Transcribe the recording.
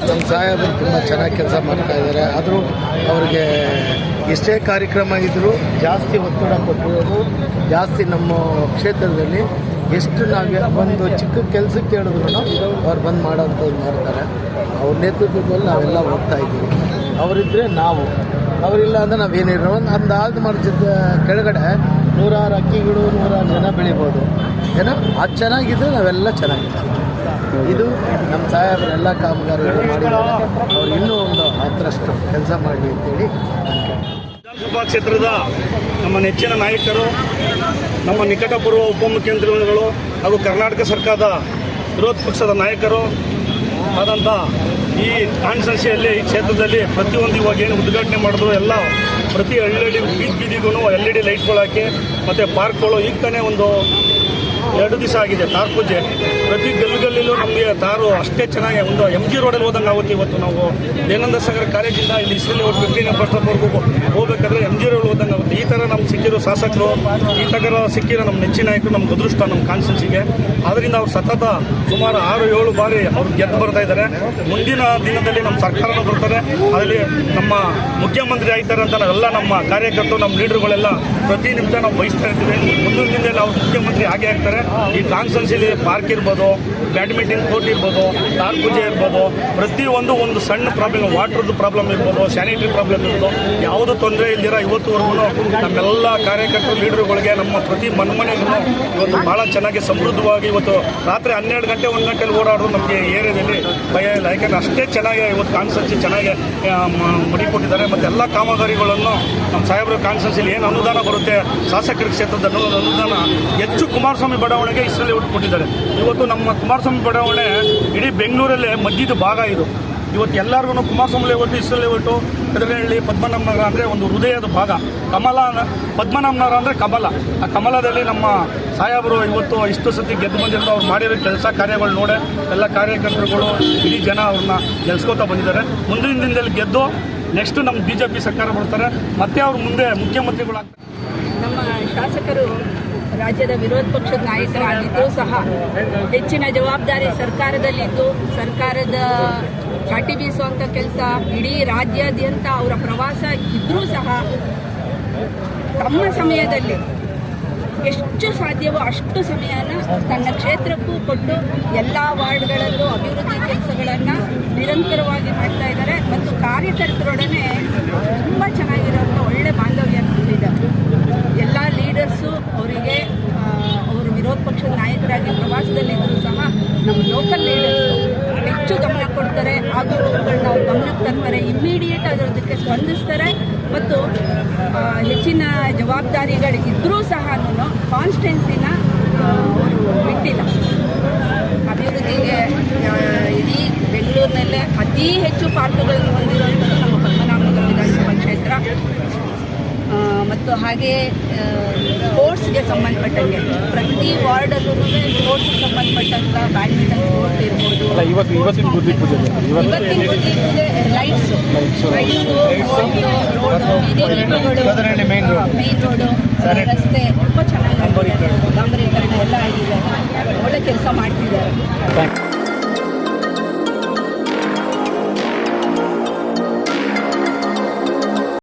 ನಮ್ಮ ಸಾಹೇಬರು ತುಂಬ ಚೆನ್ನಾಗಿ ಕೆಲಸ ಮಾಡ್ತಾಯಿದ್ದಾರೆ. ಆದರೂ ಅವರಿಗೆ ಎಷ್ಟೇ ಕಾರ್ಯಕ್ರಮ ಇದ್ದರೂ ಜಾಸ್ತಿ ಒತ್ತಡ ಕೊಟ್ಟಿರೋದು ಜಾಸ್ತಿ. ನಮ್ಮ ಕ್ಷೇತ್ರದಲ್ಲಿ ಎಷ್ಟು ನಾವು ಒಂದು ಚಿಕ್ಕ ಕೆಲಸಕ್ಕೆ ಹೇಳಿದ್ರು ಅವ್ರು ಬಂದು ಮಾಡೋಂಥದ್ದು ಮಾಡ್ತಾರೆ. ಅವ್ರ ನೇತೃತ್ವದಲ್ಲಿ ನಾವೆಲ್ಲ ಹೋಗ್ತಾ ಇದ್ದೀವಿ. ಅವರಿದ್ದರೆ ನಾವು, ಅವರಿಲ್ಲ ಅಂದರೆ ನಾವೇನಿರೋ ಒಂದು ಆಲ್ದ ಮರದ ಕೆಳಗಡೆ 100 ಅಕ್ಕಿಗಳು 100 ಜನ ಬೆಳಿಬೋದು. ಏನೋ ಅದು ಚೆನ್ನಾಗಿದ್ದರೆ ನಾವೆಲ್ಲ ಚೆನ್ನಾಗಿದ್ದೀವಿ. ಇದು ನಮ್ಮ ಸಾಹೇಬರೆಲ್ಲ ಕಾಮಗಾರಿಗಳು ಮಾಡಿದ್ದಾರೆ. ಅವ್ರು ಇನ್ನೂ ಒಂದು 10ರಷ್ಟು ಕೆಲಸ ಮಾಡಲಿ ಅಂತೇಳಿ ವಿಧಾನಸಭಾ ಕ್ಷೇತ್ರದ ನಮ್ಮ ನೆಚ್ಚಿನ ನಾಯಕರು, ನಮ್ಮ ನಿಕಟಪೂರ್ವ ಉಪಮುಖ್ಯಮಂತ್ರಿಗಳು ಹಾಗೂ ಕರ್ನಾಟಕ ಸರ್ಕಾರದ ವಿರೋಧ ಪಕ್ಷದ ನಾಯಕರು ಆದಂಥ ಈ ಕಾನ್ಸ್ಟಿಟ್ಯೂನ್ಸಿಯಲ್ಲಿ ಈ ಕ್ಷೇತ್ರದಲ್ಲಿ ಪ್ರತಿಯೊಂದು ಇವಾಗ ಏನು ಉದ್ಘಾಟನೆ ಮಾಡಿದ್ರು ಎಲ್ಲ ಪ್ರತಿ ಹಳ್ಳಿ ಬೀದಿಗೂ LED ಲೈಟ್ಗಳು ಹಾಕಿ ಮತ್ತು ಪಾರ್ಕ್ಗಳು ಈಗ ತಾನೇ ಒಂದು 2 ದಿವಸ ಆಗಿದೆ ತಾರ್ ಪೂಜೆ. ಪ್ರತಿ ಗಲ್ಲಿಯಲ್ಲೂ ನಮಗೆ ತಾರು ಅಷ್ಟೇ ಚೆನ್ನಾಗಿ ಒಂದು MG ರೋಡಲ್ಲಿ ಹೋದಂಗೆ ಆಗುತ್ತೆ. ಇವತ್ತು ನಾವು ದಯಾನಂದ ಸಾಗರ ಕಾಲೇಜಿಂದ ಇಲ್ಲಿ ಇಸ್ರೇಲಿ 15 ಬಸ್ ಸ್ಟಾಪ್ವರೆಗೂ ಹೋಗಬೇಕಾದ್ರೆ MG ರೋಡ್ ನಮ್ಗೆ ಸಿಕ್ಕಿರೋ ಶಾಸಕರು ಈ ಥರ ಸಿಕ್ಕಿರೋ ನಮ್ಮ ನೆಚ್ಚಿನ ನಾಯಕರು ನಮ್ಗೆ ಅದೃಷ್ಟ ನಮ್ಮ ಕಾನ್ಸ್ಟಿಟ್ಯೂನ್ಸಿಗೆ. ಆದ್ದರಿಂದ ಅವ್ರು ಸತತ ಸುಮಾರು 6-7 ಬಾರಿ ಅವ್ರು ಗೆದ್ದು ಬರ್ತಾ ಇದ್ದಾರೆ. ಮುಂದಿನ ದಿನದಲ್ಲಿ ನಮ್ಮ ಸರ್ಕಾರನೂ ಬರ್ತಾರೆ, ಅದರಲ್ಲಿ ನಮ್ಮ ಮುಖ್ಯಮಂತ್ರಿ ಆಯ್ತಾರೆ ಅಂತ ನಾವೆಲ್ಲ ನಮ್ಮ ಕಾರ್ಯಕರ್ತರು ನಮ್ಮ ಲೀಡರ್ಗಳೆಲ್ಲ ಪ್ರತಿ ನಿಮಿಷ ನಾವು ಬಯಸ್ತಾ ಇರ್ತೀವಿ. ಮುಂದಿನ ದಿನದಲ್ಲಿ ಅವ್ರು ಮುಖ್ಯಮಂತ್ರಿ ಆಗೇ ಆಗ್ತಾರೆ. ಈ ಕಾನ್ಸ್ಟಿಟ್ಯೂನ್ಸಿಲಿ ಪಾರ್ಕ್ ಇರ್ಬೋದು, ಬ್ಯಾಡ್ಮಿಂಟನ್ ಕೋರ್ಟ್ ಇರ್ಬೋದು, ತಾರ್ ಪೂಜೆ ಇರ್ಬೋದು, ಪ್ರತಿಯೊಂದು ಒಂದು ಸಣ್ಣ ಪ್ರಾಬ್ಲಮ್, ವಾಟರ್ದು ಪ್ರಾಬ್ಲಮ್ ಇರ್ಬೋದು, ಸ್ಯಾನಿಟರಿ ಪ್ರಾಬ್ಲಮ್ ಇರ್ಬೋದು, ಯಾವುದೂ ತೊಂದರೆ ಇಲ್ದಿರ ಇವತ್ತುವರೆಗೂ ನಮ್ಮೆಲ್ಲ ಕಾರ್ಯಕರ್ತರು ಲೀಡರ್ಗಳಿಗೆ ನಮ್ಮ ಪ್ರತಿ ಮನೆಗೂ ಇವತ್ತು ಭಾಳ ಚೆನ್ನಾಗಿ ಸಮೃದ್ಧವಾಗಿ ಇವತ್ತು ರಾತ್ರಿ 12 ಗಂಟೆ 1 ಗಂಟೆಲಿ ಓಡಾಡೋದು ನಮಗೆ ಏರಿಯಾದಲ್ಲಿ ಭಯ ಇಲ್ಲ. ಯಾಕೆಂದರೆ ಅಷ್ಟೇ ಚೆನ್ನಾಗಿ ಇವತ್ತು ಕಾನ್ಸ್ಟಿಟ್ಯೂನ್ಸಿ ಚೆನ್ನಾಗಿ ಮಡಿಕೊಟ್ಟಿದ್ದಾರೆ. ಮತ್ತು ಎಲ್ಲ ಕಾಮಗಾರಿಗಳನ್ನು ನಮ್ಮ ಸಾಹೇಬರ ಕಾನ್ಸ್ಟಿಟ್ಯೂನ್ಸಿಲಿ ಏನು ಅನುದಾನ ಬರುತ್ತೆ ಶಾಸಕರ ಕ್ಷೇತ್ರದ ಅನುದಾನ ಹೆಚ್ಚು ಕುಮಾರಸ್ವಾಮಿ ಬಡಾವಣೆಗೆ ಇಷ್ಟರಲ್ಲಿ ಕೊಟ್ಟಿದ್ದಾರೆ. ಇವತ್ತು ನಮ್ಮ ಕುಮಾರಸ್ವಾಮಿ ಬಡಾವಣೆ ಇಡೀ ಬೆಂಗಳೂರಲ್ಲೇ ಮಧ್ಯದ ಭಾಗ ಇದು. ಇವತ್ತು ಎಲ್ಲರಿಗೂ Kumaraswamy layout, Israel layout, Kadarahalli, Padmanabhanagar ಅಂದರೆ ಒಂದು ಹೃದಯದ ಭಾಗ. ಪದ್ಮನಾಭನಗರ ಅಂದರೆ ಕಮಲ. ಆ ಕಮಲದಲ್ಲಿ ನಮ್ಮ ಸಾಹೇಬರು ಇವತ್ತು ಇಷ್ಟು ಸತಿ ಗೆದ್ದು ಬಂದಿರೋದು ಅವ್ರು ಮಾಡಿರೋ ಕೆಲಸ ಕಾರ್ಯಗಳು ನೋಡಿ ಎಲ್ಲ ಕಾರ್ಯಕರ್ತರುಗಳು ಇಡೀ ಜನ ಅವ್ರನ್ನ ಗೆಲ್ಸ್ಕೊತಾ ಬಂದಿದ್ದಾರೆ. ಮುಂದಿನ ದಿನದಲ್ಲಿ ಗೆದ್ದು ನೆಕ್ಸ್ಟ್ ನಮ್ಮ BJP ಸರ್ಕಾರ ಬರ್ತಾರೆ, ಮತ್ತೆ ಅವ್ರು ಮುಂದೆ ಮುಖ್ಯಮಂತ್ರಿಗಳಾಗ್ತಾರೆ. ನಮ್ಮ ಶಾಸಕರು ರಾಜ್ಯದ ವಿರೋಧ ಪಕ್ಷದ ನಾಯಕರಾಗಿದ್ದರೂ ಸಹ ಹೆಚ್ಚಿನ ಜವಾಬ್ದಾರಿ ಸರ್ಕಾರದಲ್ಲಿದ್ದು ಸರ್ಕಾರದ ಚಾಟಿ ಬೀಸುವಂಥ ಕೆಲಸ ಇಡೀ ರಾಜ್ಯಾದ್ಯಂತ ಅವರ ಪ್ರವಾಸ ಇದ್ದರೂ ಸಹ ತಮ್ಮ ಸಮಯದಲ್ಲಿ ಎಷ್ಟು ಸಾಧ್ಯವೋ ಅಷ್ಟು ಸಮಯನ ತನ್ನ ಕ್ಷೇತ್ರಕ್ಕೂ ಕೊಟ್ಟು ಎಲ್ಲ ವಾರ್ಡ್ಗಳಲ್ಲೂ ಅಭಿವೃದ್ಧಿ ಕೆಲಸಗಳನ್ನು ನಿರಂತರವಾಗಿ ಮಾಡ್ತಾ ಇದ್ದಾರೆ. ಮತ್ತು ಕಾರ್ಯಕರ್ತರೊಡನೆ ತುಂಬ ಚೆನ್ನಾಗಿರೋಂಥ ಒಳ್ಳೆ ಬಾಂಧವ್ಯ ಹೊಂದಿದ್ದಾರೆ. ಎಲ್ಲ ಲೀಡರ್ಸು ಅವರಿಗೆ ಅವರು ವಿರೋಧ ಪಕ್ಷದ ನಾಯಕರಾಗಿ ಪ್ರವಾಸದಲ್ಲಿದ್ದರೂ ಸಹ ನಮ್ಮ ಲೋಕಲ್ ಲೀಡರ್ಸು ಹೆಚ್ಚು ಗಮನ ಕೊಡ್ತಾರೆ, ಹಾಗೂ ಅವುಗಳನ್ನ ಅವ್ರು ಗಮನಕ್ಕೆ ತರ್ತಾರೆ, ಇಮ್ಮಿಡಿಯೇಟ್ ಅದಕ್ಕೆ ಸ್ಪಂದಿಸ್ತಾರೆ. ಮತ್ತು ಹೆಚ್ಚಿನ ಜವಾಬ್ದಾರಿಗಳು ಇದ್ದರೂ ಸಹ ಕಾನ್ಸ್ಟಿಟ್ಯೂನ್ಸಿನ ಅವರು ಬಿಟ್ಟಿಲ್ಲ. ಅಭಿವೃದ್ಧಿಗೆ ಇಡೀ ಬೆಂಗಳೂರಿನಲ್ಲೇ ಅತಿ ಹೆಚ್ಚು ಪಾರ್ಕ್ಗಳನ್ನು ಹೊಂದಿರುವಂಥದ್ದು ನಮ್ಮ ಪದ್ಮನಾಭನಗರ ವಿಧಾನಸಭಾ ಕ್ಷೇತ್ರ. ಮತ್ತು ಹಾಗೆ ಸ್ಪೋರ್ಟ್ಸ್ಗೆ ಸಂಬಂಧಪಟ್ಟಂಗೆ ಪ್ರತಿ ವಾರ್ಡಲ್ಲೂ ಸ್ಪೋರ್ಟ್ಸ್ಗೆ ಸಂಬಂಧಪಟ್ಟಂಥ ಬ್ಯಾಡ್ಮಿಂಟನ್ ಕೋರ್ಟ್ ಇರ್ಬೋದು, ಇವತ್ತಿನ ಬುದ್ಧಿ ಪೂಜೆ ಲೈಟ್ಸು, ರೋಡು, ಮೇನ್ ರೋಡು, ರಸ್ತೆ ತುಂಬ ಚೆನ್ನಾಗಿ ಡಾಂಬರೀಕರಣ ಎಲ್ಲ ಆಗಿದೆ. ಒಳ್ಳೆ ಕೆಲಸ ಮಾಡ್ತಿದ್ದಾರೆ.